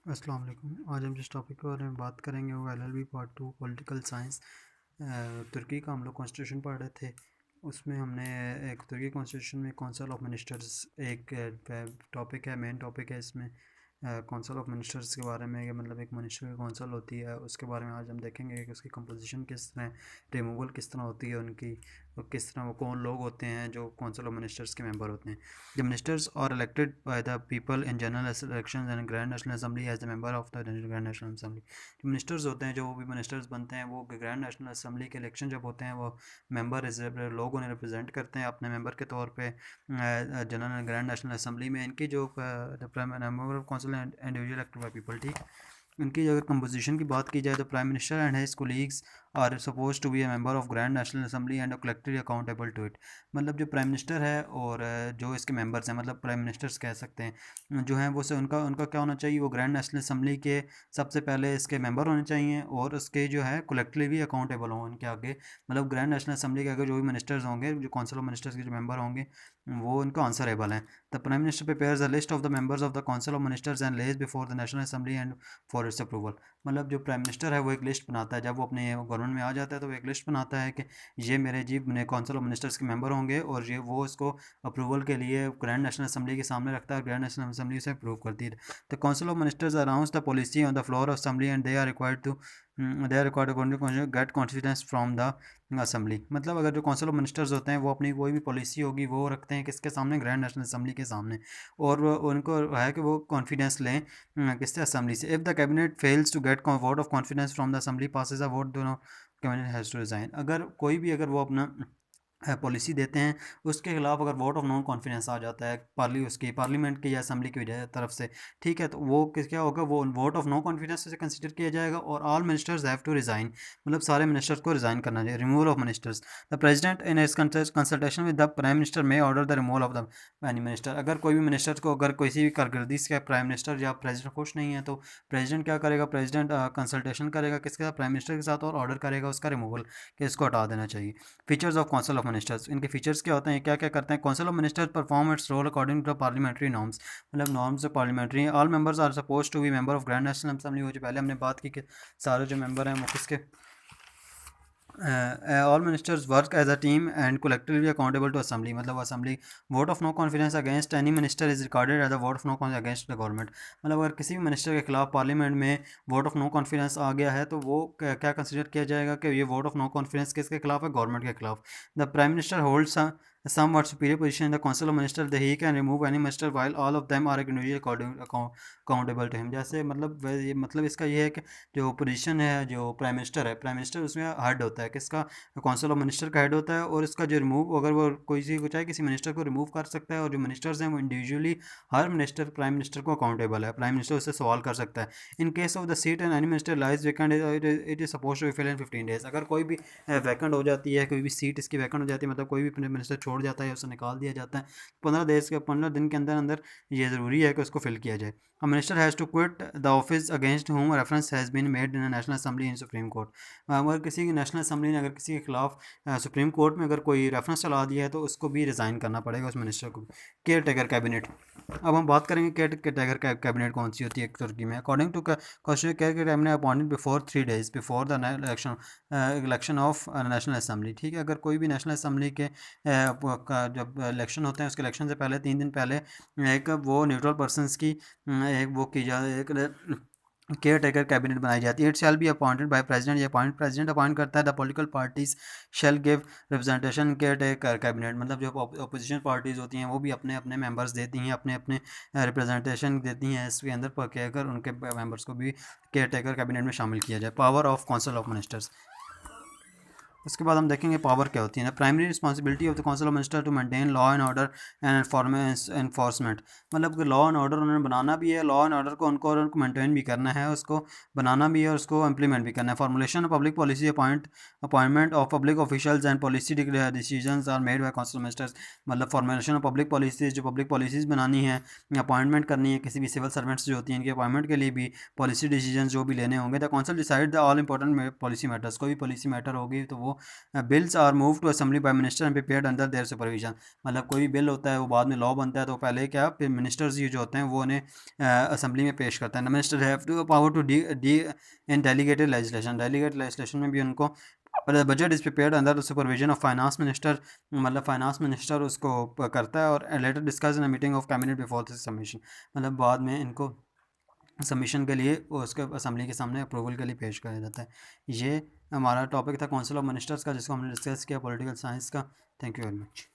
अस्सलाम वालेकुम। आज हम जिस टॉपिक के बारे में बात करेंगे वो एलएलबी पार्ट 2 पॉलिटिकल साइंस। तुर्की का हम लोग कॉन्स्टिट्यूशन पढ़ रहे थे। उसमें हमने एक तुर्की कॉन्स्टिट्यूशन में कौंसल ऑफ मिनिस्टर्स एक टॉपिक है, मेन टॉपिक है इसमें। कौंसल ऑफ मिनिस्टर्स के बारे में, मतलब एक मिनिस्टर की कौंसल होती है, उसके बारे में आज हम देखेंगे कि उसकी कंपोजिशन किस तरह, रिमूवल किस तरह होती है उनकी, और किस तरह वो कौन लोग होते हैं जो कौंसल ऑफ मिनिस्टर्स के मेंबर होते हैं। The ministers are elected by the people in general elections and Grand National Assembly as a member of the Grand National Assembly। जो मिनिस्टर्स होते हैं, जो वो भी मिनिस्टर्स बनते हैं, वो ग्रैंड नेशनल असम्बली के इलेक्शन जब होते हैं, वो मेंबर लोग उन्हें रिप्रेजेंट करते हैं अपने मेंबर के तौर पे जनरल ग्रैंड नेशनल असम्बली में। इनकी जो member of council individual elected by people, ठीक। इनकी अगर कंपोजिशन की बात की जाए तो prime minister and his colleagues are suppose to be a member of grand national assembly and collectively accountable to it. मतलब जो प्राइम मिनिस्टर है और जो इसके मेंबर्स हैं, मतलब प्राइम मिनिस्टर्स कह सकते हैं, जो हैं वो से उनका उनका क्या होना चाहिए, वो ग्रैंड नेशनल असम्बली के सबसे पहले इसके मेंबर होने चाहिए और उसके जो है कलेक्टिवली भी अकाउंटेबल हों उनके आगे। मतलब ग्रैंड नेशनल असम्बली के आगे जो भी मिनिस्टर्स होंगे, जो काउंसिल ऑफ मिनिस्टर्स के जो मेंबर होंगे, वो उनको आंसरेबल हैं। The prime minister prepares a list of the members of the council of ministers and lays before the national assembly and for its approval. मतलब जो प्राइम मिनिस्टर है वो एक लिस्ट बनाता है, जब वो अपने गवर्नमेंट में आ जाता है तो वो एक लिस्ट बनाता है कि ये मेरे जी मेरे काउंसिल ऑफ मिनिस्टर्स के मेंबर होंगे, और ये वो इसको अप्रूवल के लिए ग्रैंड नेशनल असम्बली के सामने रखता है, ग्रैंड नेशनल असम्बली उसे अप्रूव करती है। The council of ministers announce the policy on the floor of assembly and they are required to get confidence from the assembly. मतलब अगर जो काउंसिल ऑफ मिनिस्टर्स होते हैं वो अपनी कोई भी पॉलिसी होगी वो रखते हैं किसके सामने, ग्रैंड नेशनल असम्बली के सामने, और उनको है कि वो कॉन्फिडेंस लें किससे, असम्बली से। If the cabinet fails to get vote of confidence from the assembly passes a vote, दोनों कैबिनेट हैज़ टू रिज़ाइन। अगर कोई भी अगर वो अपना पॉलिसी देते हैं, उसके खिलाफ अगर वोट ऑफ नॉन कॉन्फिडेंस आ जाता है पार्लियामेंट की या असम्बली की वजह तरफ से, ठीक है, तो वो क्या होगा, वो वोट ऑफ नो कॉन्फिडेंस से कंसिडर किया जाएगा और all ministers have to resign. मतलब सारे मिनिस्टर्स को रिज़ाइन करना चाहिए। Removal of ministers, the president in his consultation with the prime minister may order the removal of the any minister. अगर कोई भी मिनिस्टर को, अगर किसी भी कारकर्दगी से प्राइम मिनिस्टर या प्रेसिडेंट खुश नहीं है, तो प्रेसिडेंट क्या करेगा, प्रेसिडेंट कंसल्टेशन करेगा किसके साथ, प्राइम मिनिस्टर के साथ, और ऑर्डर करेगा उसका रिमूवल, कि इसको हटा देना चाहिए। Features of council of ministers, इनके फीचर्स क्या होते हैं, क्या क्या करते हैं। Council of ministers perform its role according to parliamentary norms. मतलब norms parliamentary. All members are suppose to be member of grand national assembly, वो जो पहले हमने बात की कि सारे जो मेंबर हैं वो किसके, all ministers work as a team and collectively accountable to assembly. मतलब assembly, vote of no confidence against any minister is recorded as a vote of no confidence against the government. मतलब अगर किसी भी minister के खिलाफ parliament में vote of no confidence आ गया है तो वो क्या कंसिडर किया जाएगा कि ये वोट ऑफ नो कॉन्फिडेंस किसके खिलाफ है, गवर्नमेंट के खिलाफ। The prime minister holds somewhat superior position in the council of minister, that he can remove any minister while all of them are individually accountable to him। जैसे मतलब ये मतलब इसका ये है कि जो पोजीशन है, जो प्राइम मिनिस्टर है, प्राइम मिनिस्टर उसमें हेड होता है किसका, काउंसिल ऑफ मिनिस्टर का हेड होता है, और इसका जो रिमूव, अगर वो कोई सी को चाहे किसी मिनिस्टर को रिमूव कर सकता है, और जो मिनिस्टर्स हैं वो इंडिविजुअली हर मिनिस्टर प्राइम मिनिस्टर को अकाउंटेबल है, प्राइम मिनिस्टर उससे सवाल कर सकता है। In case of the seat and any minister lies vacant, it is suppose to fill in 15 days. अगर कोई भी वैकेंट हो जाती है, कोई भी सीट इसकी वैकेंट हो जाती है, मतलब कोई भी अपने मिनिस्टर छोड़ जाता है, उसे निकाल दिया जाता है, 15 दिन के अंदर अंदर ये ज़रूरी है कि उसको फिल किया जाए। A minister has to quit the office against whom reference has been made in a national assembly in supreme court। अगर किसी की नेशनल असम्बली ने अगर किसी के खिलाफ सुप्रीम कोर्ट में अगर कोई रेफरेंस चला दिया है तो उसको भी रिज़ाइन करना पड़ेगा उस मिनिस्टर को। केयर टेकर कैबिनेट, अब हम बात करेंगे केयर टेकर कैबिनेट कौन सी होती है तुर्की में। According to constitution, care cabinet appointed before 3 days before the election of national assembly. ठीक है, अगर कोई भी नेशनल असम्बली के जब इलेक्शन होते हैं, उसके इलेक्शन से पहले 3 दिन पहले एक वो न्यूट्रल पर्सनस की एक वो की जाए, एक केयर टेकर कैबिनेट बनाई जाती है। It shall be appointed by president, ये प्रेसिडेंट अपॉइंट करता है। The political parties shell give representation care taker cabinet. मतलब जो अपोजिशन पार्टीज़ होती हैं वो भी अपने अपने मेंबर्स देती हैं, अपने अपने रिप्रेजेंटेशन देती हैं इसके अंदर, कि अगर उनके मेंबर्स को भी केयर टेकर कैबिनेट में शामिल किया जाए। Power of council of ministers, उसके बाद हम देखेंगे पावर क्या होती है ना। Primary responsibility of the council of minister to maintain law and order and enforcement. मतलब कि लॉ एंड ऑर्डर उन्होंने बनाना भी है, लॉ एंड ऑर्डर को उनको मेंटेन भी करना है, उसको बनाना भी है और उसको इम्प्लीमेंट भी करना है। Formulation of public policy, appointment of public officials and policy decisions are made by council of ministers. मतलब फॉर्मुलेशन ऑफ पब्लिक पॉलिसीज, जो पब्लिक पॉलिसीज़ बनानी है, अपॉइंटमेंट करनी है किसी भी सिविल सर्वेंट्स जो होती हैं, इनकी अपॉइंटमेंट के लिए भी पॉलिसी डिसीजन जो भी लेने होंगे। The council decide the all important policy matters. कोई भी पॉलिसी मैटर होगी तो वो वो bills are move to assembly by minister and prepared under their supervision. मतलब कोई भी बिल होता है वो बाद में लॉ बनता है, तो पहले क्या फिर मिनिस्टर्स ये जो होते हैं वो उन्हें असेंबली में पेश करता है। Minister have to power to D D in delegated legislation, delegated legislation में भी उनको budget is prepared under the supervision of finance minister, मतलब फाइनेंस मिनिस्टर उसको करता है। और later discuss in a meeting of cabinet before this submission, मतलब बाद में इनको सबमिशन के लिए उसके असेंबली के सामने अप्रूवल के लिए पेश किया जाता है। ये हमारा टॉपिक था काउंसिल ऑफ मिनिस्टर्स का, जिसको हमने डिस्कस किया पॉलिटिकल साइंस का। Thank you very much.